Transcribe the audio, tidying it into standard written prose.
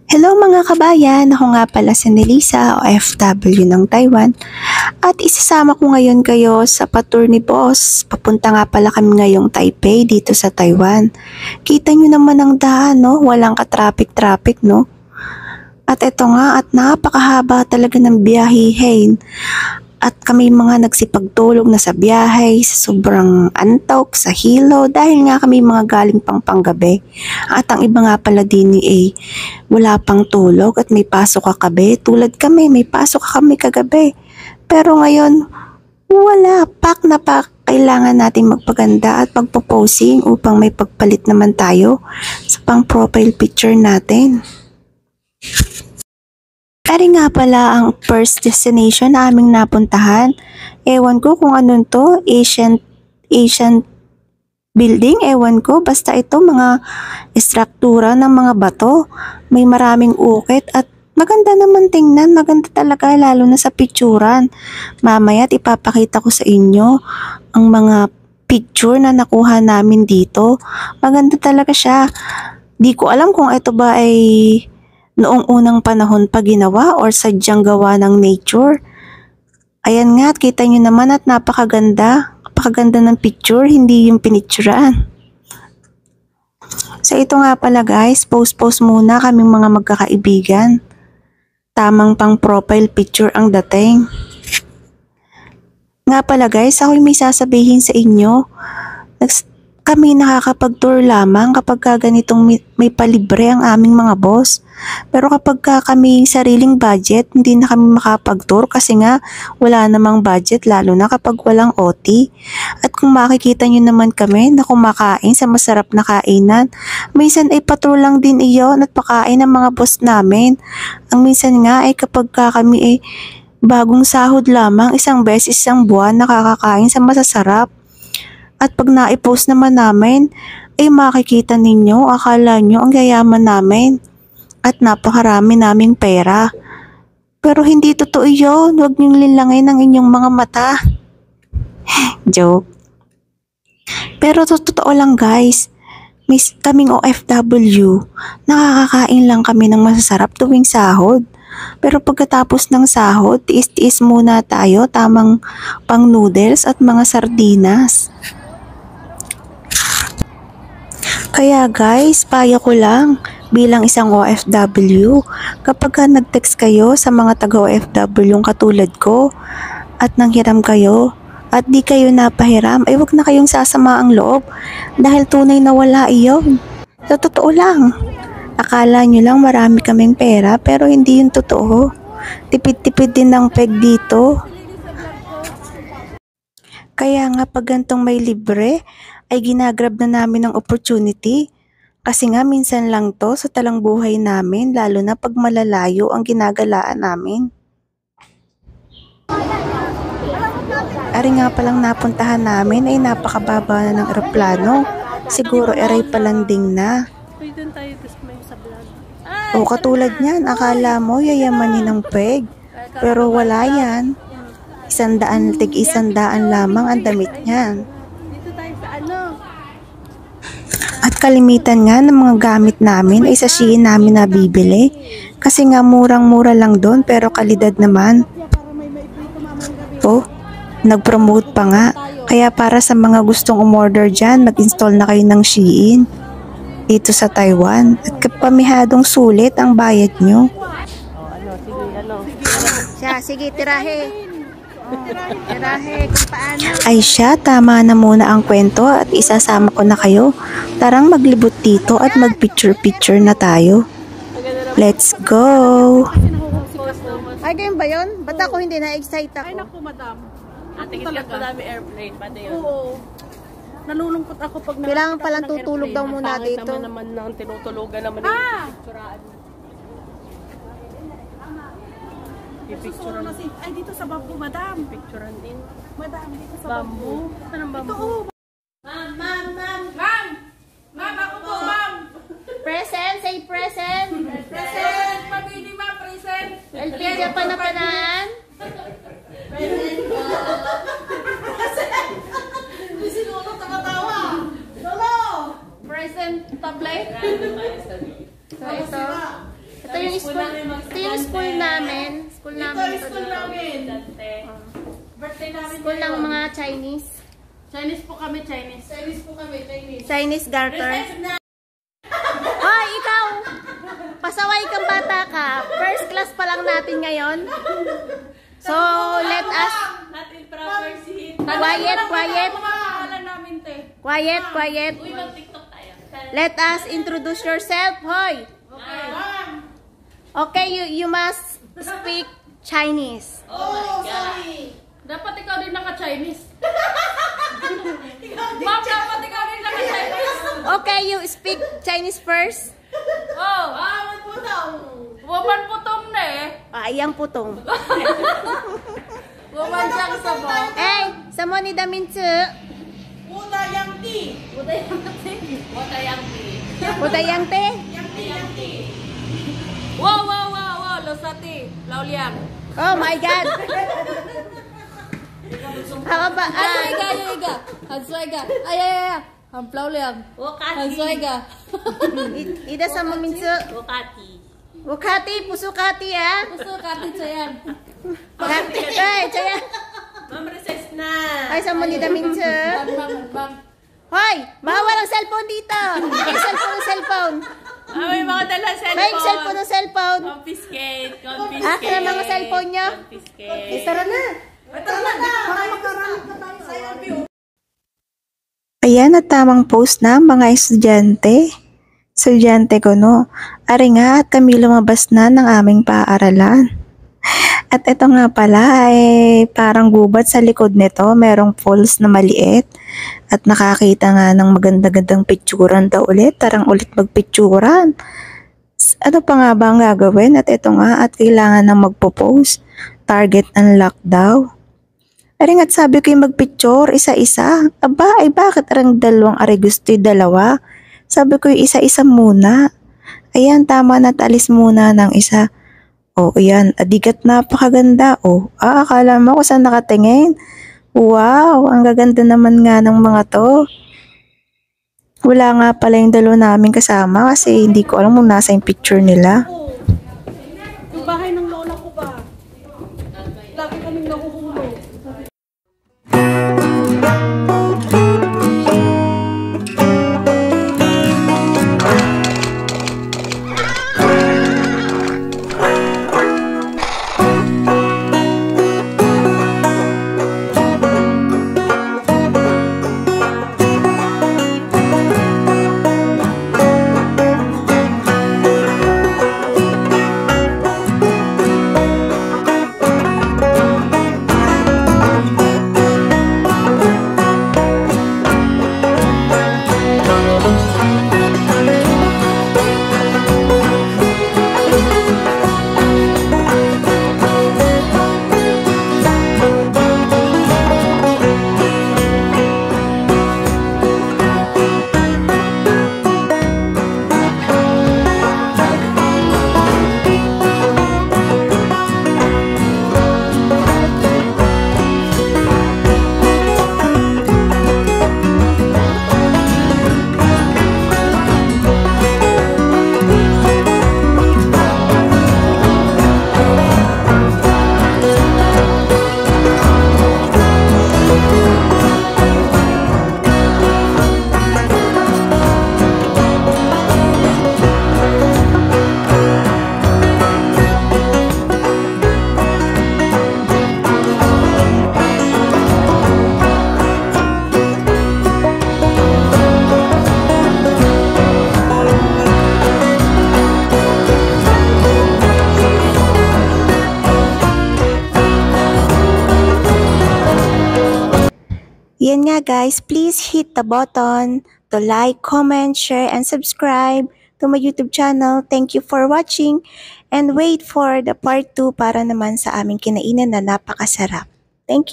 Hello mga kabayan, ako nga pala si Nelisa, OFW ng Taiwan. At isasama ko ngayon kayo sa pa-tour ni Boss. Papunta nga pala kami ngayong Taipei dito sa Taiwan. Kita nyo naman ang daan, no? Walang ka-traffic-traffic, no? At eto nga, at napakahaba talaga ng biyahihin. At kami mga nagsipagtulog na sa biyahe, sa sobrang antok, sa hilo, dahil nga kami mga galing pang panggabi. At ang iba nga pala din wala pang tulog at may pasok kagabi. Tulad kami, may pasok kami kagabi. Pero ngayon, wala, pak na pak. Kailangan natin magpaganda at magpo-posing upang may pagpalit naman tayo sa pang profile picture natin. Ari nga pala ang first destination na aming napuntahan. Ewan ko kung anong to, Asian building, ewan ko. Basta ito mga estruktura ng mga bato. May maraming ukit at maganda naman tingnan. Maganda talaga lalo na sa picturan. Mamaya ipapakita ko sa inyo ang mga picture na nakuha namin dito. Maganda talaga siya. Di ko alam kung ito ba ay noong unang panahon pa ginawa or sadyang gawa ng nature. Ayan nga, kita nyo naman at napakaganda. Napakaganda ng picture, hindi yung pinicturean. So ito nga pala guys, post muna kaming mga magkakaibigan. Tamang pang profile picture ang dating. Nga pala guys, ako'y may sasabihin sa inyo. Kami nakakapag-tour lamang kapag ganitong may palibre ang aming mga boss. Pero kapag kami sariling budget, hindi na kami makapag-tour kasi nga wala namang budget lalo na kapag walang OT. At kung makikita nyo naman kami na kumakain sa masarap na kainan, minsan ay pa-tour lang din iyon at pakain ng mga boss namin. Ang minsan nga ay kapag kami ay bagong sahod lamang, isang beses isang buwan nakakakain sa masasarap. At pag na-post naman namin, ay makikita ninyo, akala nyo ang yayaman namin. At napakarami naming pera. Pero hindi totoo yun, huwag niyong lilangin ang inyong mga mata. Joke. Pero totoo lang guys, kaming OFW, nakakakain lang kami ng masasarap tuwing sahod. Pero pagkatapos ng sahod, tiis-tiis muna tayo, tamang pang noodles at mga sardinas. Kaya guys, payo ko lang bilang isang OFW, kapag nag-text kayo sa mga taga-OFW yung katulad ko at nanghiram kayo at di kayo napahiram, ay wag na kayong sasama ang loob dahil tunay na wala iyon. Sa totoo lang, akala nyo lang marami kaming pera pero hindi yung totoo. Tipid-tipid din ng peg dito. Kaya nga pag gantong may libre, ay ginagrab na namin ng opportunity. Kasi nga minsan lang to sa talang buhay namin, lalo na pag malalayo ang ginagalaan namin. Ari nga palang napuntahan namin ay napakababa na ng eroplano. Siguro aray palanding na. O katulad niyan, akala mo yayamanin ng peg. Pero wala yan. Tig-100 lamang ang damit niyan. At kalimitan nga ng mga gamit namin ay sa Shein namin nabibili. Kasi nga murang-mura lang doon pero kalidad naman. Oh, nag-promote pa nga. Kaya para sa mga gustong umorder dyan, mag-install na kayo ng Shein dito sa Taiwan. At kapamihadong sulit ang bayad nyo. Sige, tirahe. Kung paano. Ay siya, tama na muna ang kwento at isasama ko na kayo. Tarang maglibot dito at mag-picture-picture na tayo. Let's go! Ay, ganyan ba yun? Ba't ako hindi na-excite ako? Ay, naku, madam. Tingin ka dami airplane, pati yun. Oo. Nalulungkot ako pag kailangan palang tutulog daw muna dito. Naman ng tinutulugan naman yung picturean. Picturean. Ay, dito sa bamboo, madam. Picturean din. Madam, dito sa bamboo. Saan ang bamboo? Ma'am! Ma'am, ako po, ma'am! Present! Say present! Present! Pabili, ma'am, present! LPG panapanaan! Present po! Hindi siguro takatawa! Lolo! Present tablet! So ito Ito yung school namin. School namin ito School dito. namin. Birthday namin. School ng mga Chinese. Chinese po kami, Chinese. Chinese po kami, Chinese. Chinese garter. Recess na. Hoy, ikaw! Pasaway kang bata ka. First class pa lang natin ngayon. So, let us... Not in proper seat. Quiet, quiet. Pangalan namin, te. Quiet, quiet. Uy, mag-TikTok tayo. Let us introduce yourself. Hoy! Okay. Okay, you must speak Chinese. Oh, sorry. Dapat ikaw din naka-Chinese. Ma'am, dapat ikaw din naka-Chinese. Okay, you speak Chinese first. Oh. Putong. Woman putong na eh. Iyang putong. Woman siyang sabong. Eh, samo ni da min tzu. Utayang tea. Utayang tea. Utayang tea. Udayang te. Yang tea. Wow, wow, wow, wow. Losati. Lauliang. Oh my God. How about... Iga. Hansuiga. Ay. Hanplauliang. Hansuiga. Ida samo min tzu. Wakati. Wakati, pusukati ah. Gusto kati sayang. Wakati. Ay, chaya. Ma'am, recess na. Ay, samo ni da min tzu. Bang. Hoy, bawal ang cellphone dito. May cellphone. May mga dala May cellphone. Confiscate. Akin ang mga cellphone nyo. Confiscate. Tara na. Ayan at tamang post na mga estudyante. Estudyante ko no. Ari nga at kami lumabas na ng aming paaralan. At ito nga pala ay parang gubat sa likod nito. Merong falls na maliit. At nakakita nga ng maganda-gandang picturan daw ulit. Tarang ulit magpicturan. Ano pa nga ba ang gagawin? At ito nga at kailangan ng magpo-post. Target unlock daw. Aring at sabi ko yung magpicture isa-isa. Aba ay bakit arang dalawang ari gusto'y dalawa? Sabi ko yung isa-isa muna. Ayan tama na alis muna ng isa. Oh, ayan. Adigat napakaganda. Oh, akala mo kung saan nakatingin. Wow, ang gaganda naman nga ng mga to. Wala nga pala yung dalawa namin kasama kasi hindi ko alam kung nasa yung picture nila. Yung bahay ng lola ko ba? Lagi kaming nahuhulog. Yan nga guys, please hit the button to like, comment, share, and subscribe to my YouTube channel. Thank you for watching and wait for the part 2 para naman sa aming kinainan na napakasarap. Thank you!